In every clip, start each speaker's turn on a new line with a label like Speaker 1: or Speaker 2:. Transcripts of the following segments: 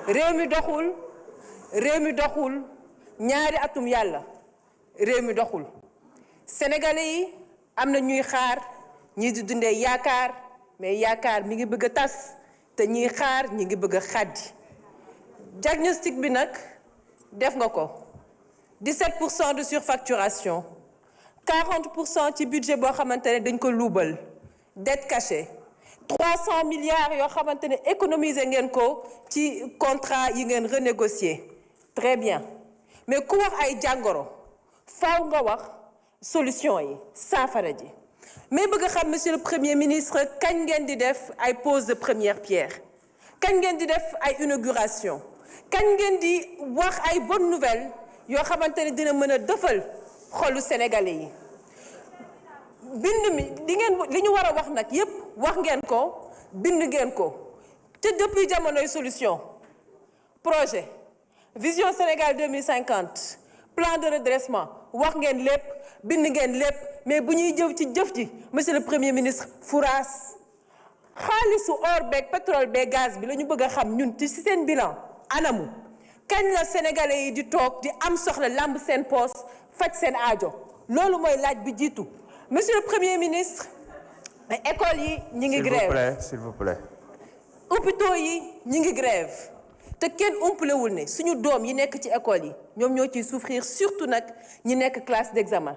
Speaker 1: réew mi doxul réew mi doxul ñaari atum yàlla réew mi doxul sénégalais yi am na ñuy xaar ñii di dundee yaakaar mais yaakaar mi ngi bëgg a tas te ñiy xaar ñi ngi bëgg a xàddi diagnostic bi nag def nga ko 17% de surfacturation 40% ci budget boo xamante ne dañ ko luubal dette cachée 300 milliards yoo xamante ne économiser ngeen ko ci contrat yi ngeen renégocier très bien mais ku wax ay jàngoro faaw nga wax solution yi saafara ji mais bëgg a xam monsieur le premier ministre kañ ngeen di def ay pose de première pierre kañ ngeen di def ay inauguration kañ ngeen di wax ay bonnes nouvelles yoo xamante ne dina mën a dëfal xolu sénégalais yi bind mi li ñu war a wax nag yépp wax ngeen ko bind ngeen ko te depuis jamonoy solution projet vision Sénégal 2050 plan de redressement wax ngeen lépp bind ngeen lépp mais bu ñuy jëw ci jëf ji monsieur le premier ministre furaas xaalisu or beeg pétrole beeg gaz bi la ñu bëgg a xam ñun ci seen bilan anamu kañ la sénégalais yi di toog di am soxla lamb seen poos faj seen aajo loolu mooy laaj bi jiitu monsieur le premier ministre école yi ñi ngi grève
Speaker 2: s'il vous plaît
Speaker 1: hôpitaux yi ñi ngi grève te kenn umpalewul ne suñu doom yi nekk ci école yi ñoom ñoo ciy souffrir surtout nag ñi nekk classe d'examen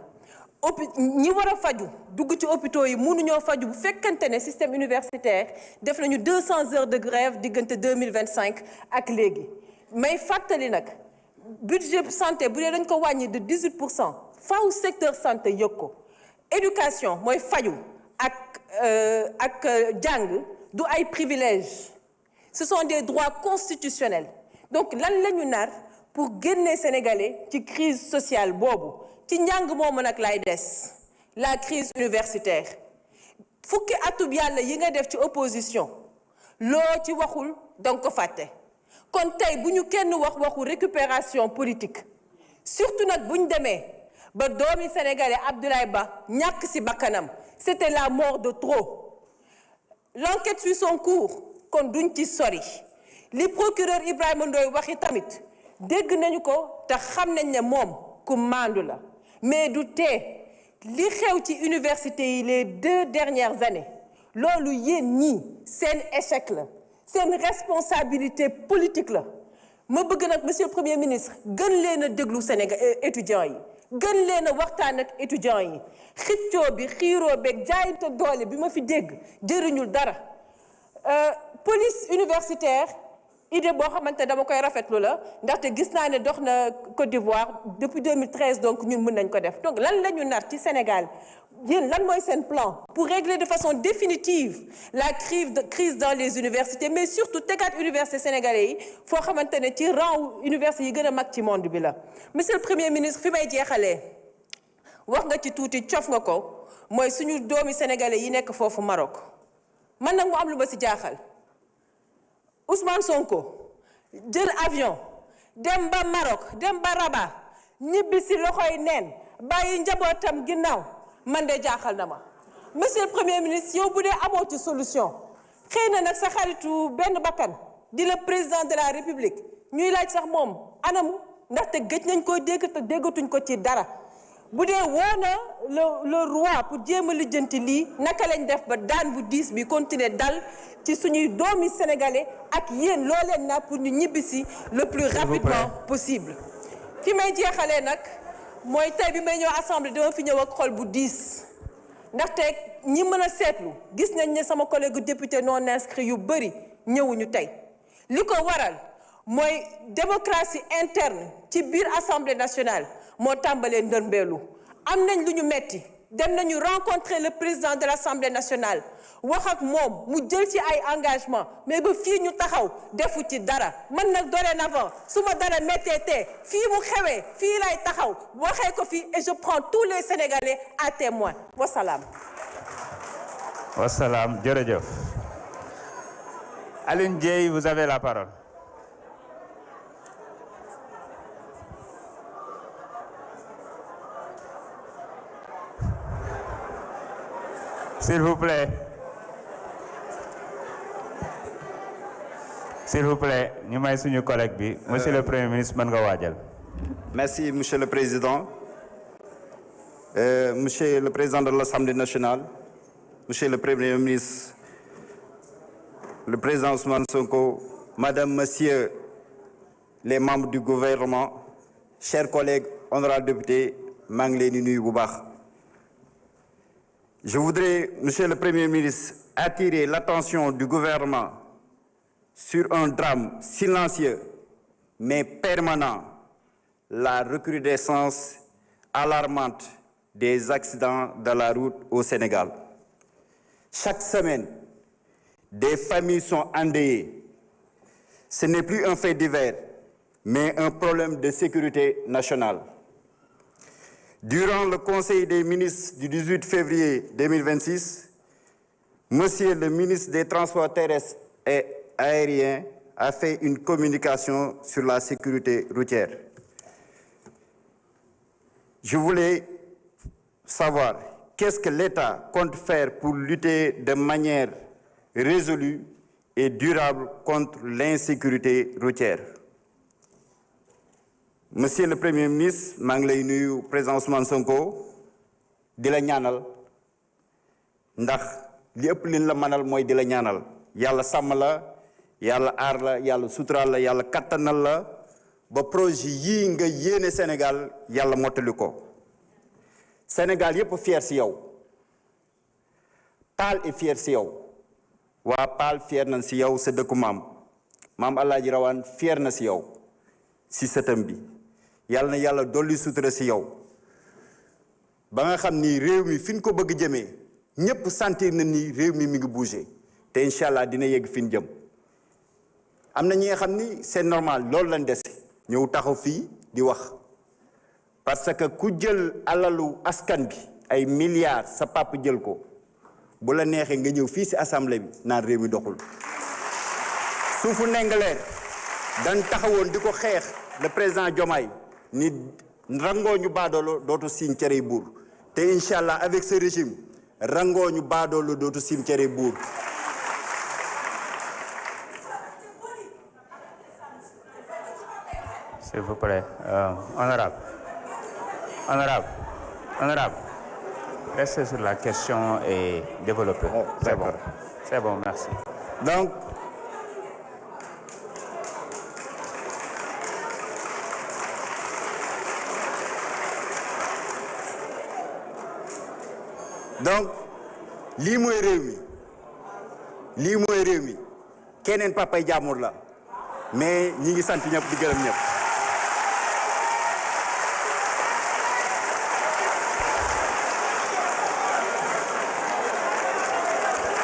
Speaker 1: ñi war a faju dugg ci hôpitaux yi mënuñoo faju bu fekkante ne système universitaire def nañu 200 heures de grève diggante 2025 ak léegi may fàttali nag budget santé bu dee dañ ko wàññi de 18% faaw secteur santé yëg ko éducation mooy faju ak jàng du ay privilèges ce sont des droits constitutionnels donc lan la ñu nar pour génne sénégalais ci crise sociale boobu ci njàng moomu nag lay des la crise universitaire fukki atub yàlla yi nga def ci opposition loo ci waxul danga ko fàtte kon tey bu ñu kenn wax waxu récupération politique surtout nag bu ñu demee ba doomi sénégalais Abdoulaye Ba ñàkk ci bakkanam c'était la mort de trop l'enquête suit son cours kon duñ ci sori li procureur Ibrahima Ndoye waxi tamit dégg nañu ko te xam nañ ne moom ku maandu la mais du tee li xew ci université yi les 2 dernières années loolu yéen ñii seen échec la seen responsabilité politique la ma bëgg nag monsieur le premier ministre gën leen a déglu Sénégal étudiants yi gën leen a waxtaan ak étudiants yi xiccoo bi xiiroo beeg jaayante doole bi ma fi dégg jëriñul dara police universitaire idée boo xamante dama koy rafetlu la ndaxte gis naa ne dox na Côte d'Ivoire depuis 2013 donc ñun mën nañ ko def donc lan la ñu nar ci Sénégal yéen lan mooy seen plan pour régler de façon définitive la crise dans les universités mais surtout tegaat université sénégalais yi foo xamante ne ci rang université yi gën a mag ci monde bi la monsieur le premier ministre fi may jeexalee wax nga ci tuuti cof nga ko mooy suñu doomi sénégalais yi nekk foofu Maroc man nag mu am lu ma ci jaaxal Ousmane Sonko jël avion dem ba Maroc dem ba Rabat ñibbi ci loxoy neen bàyyi njabootam ginnaaw man de jaaxal na ma monsieur le premier ministre yow bu dee amoo ci solution xëy na nag sa xaritu benn bakkan di le président de la république ñuy laaj sax moom anamu ndaxte gëj nañ koo dégg te déggatuñ ko ci dara bu dee woo na le roi pour jéem a lijjanti lii naka lañ def ba daan bu diis bi continuer dal ci suñuy doomi sénégalais ak yéen loo leen na pour ñu ñibbisi le plus rapidement possible fi may jeexalee nag mooy tey bi may ñëw assemblée dama fi ñëw ak xol bu diis ndaxte ñi mën a seetlu gis nañ ne sama collègue député non inscrit yu bëri ñëwuñu tey li ko waral mooy démocratie interne ci biir assemblée nationale moo tàmbalee ndërmbeelu am nañ lu ñu metti dem nañu rencontrer le président de l'Assemblée nationale wax ak moom mu jël ci ay engagement mais ba fii ñu taxaw defu ci dara man nag dorénavant su ma dara métteetee fii mu xewee fii lay taxaw waxee ko fii et je prends tous les Sénégalais à témoin wasalaam.
Speaker 2: wasalaam jërëjëf. Aline Dieye, vous avez la parole. S'il vous plaît. S'il vous plaît, ñu may suñu collègue bi. Monsieur le Premier ministre, mën nga waajal.
Speaker 3: Merci, Monsieur le Président. Monsieur le Président de l'Assemblée nationale, Monsieur le Premier ministre, le Président Ousmane Sonko, Madame, Monsieur les membres du gouvernement, chers collègues, honorables députés, maa ngi leen di nuyu bu baax. Je voudrais, Monsieur le Premier ministre, attirer l'attention du gouvernement sur un drame silencieux mais permanent, la recrudescence alarmante des accidents de la route au Sénégal. Chaque semaine, des familles sont endeuillées. Ce n'est plus un fait divers, mais un problème de sécurité nationale. Durant le Conseil des ministres du 18 février 2026, Monsieur le ministre des Transports terrestres et aériens a fait une communication sur la sécurité routière. Je voulais savoir qu'est-ce que l'État compte faire pour lutter de manière résolue et durable contre l'insécurité routière. Monsieur le Premier ministre, maa ngi lay nuyu président Ousmane Sonko di la ñaanal ndax li ëpp liñ la mënal mooy di la ñaanal yàlla sàmm la yàlla aar la yàlla suturaal la yàlla kattanal la ba projet yii nga yéene Sénégal yàlla mottali ko. Sénégal yëpp fier si yow Paal est fier si yow waa Paal fier nañ si yow sa dëkku maam Alaaji Rawaan fier na si yow si sëtam bi yàlla na yàlla dolli sutura si yow ba nga xam ni réew mi fi ñu ko bëgg jëmee ñëpp sentir na ni réew mi ngi bougé te incha allah dina yegg fi ñu jëm. am na ñi nga xam ni c'est normal loolu lañ dese ñëw taxaw fii di wax parce que ku jël alalu askan bi ay milliards sa papa jël ko bu la neexee nga ñëw fii si assemblée bi naan réew mi doxul. suufu Ndingler dañ taxawoon di ko xeex le président Diomaye ni rangoo ñu baadoolo dootu siim cere buur te incha allah avec ce régime rangoo ñu baadoolo dootu siim cere buur.
Speaker 2: S'il vous plaît, honorable, restez sur la question et développez. C'est bon, merci.
Speaker 3: Donc lii mooy réew mi keneen papay jàmbur la mais ñi ngi sant ñëpp di gërëm ñëpp.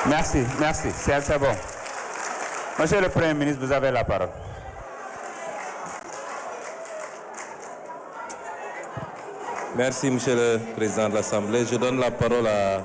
Speaker 2: Merci, c'est bon. Monsieur le Premier ministre, vous avez la parole.
Speaker 4: Merci, Monsieur le Président de l'Assemblée. Je donne la parole à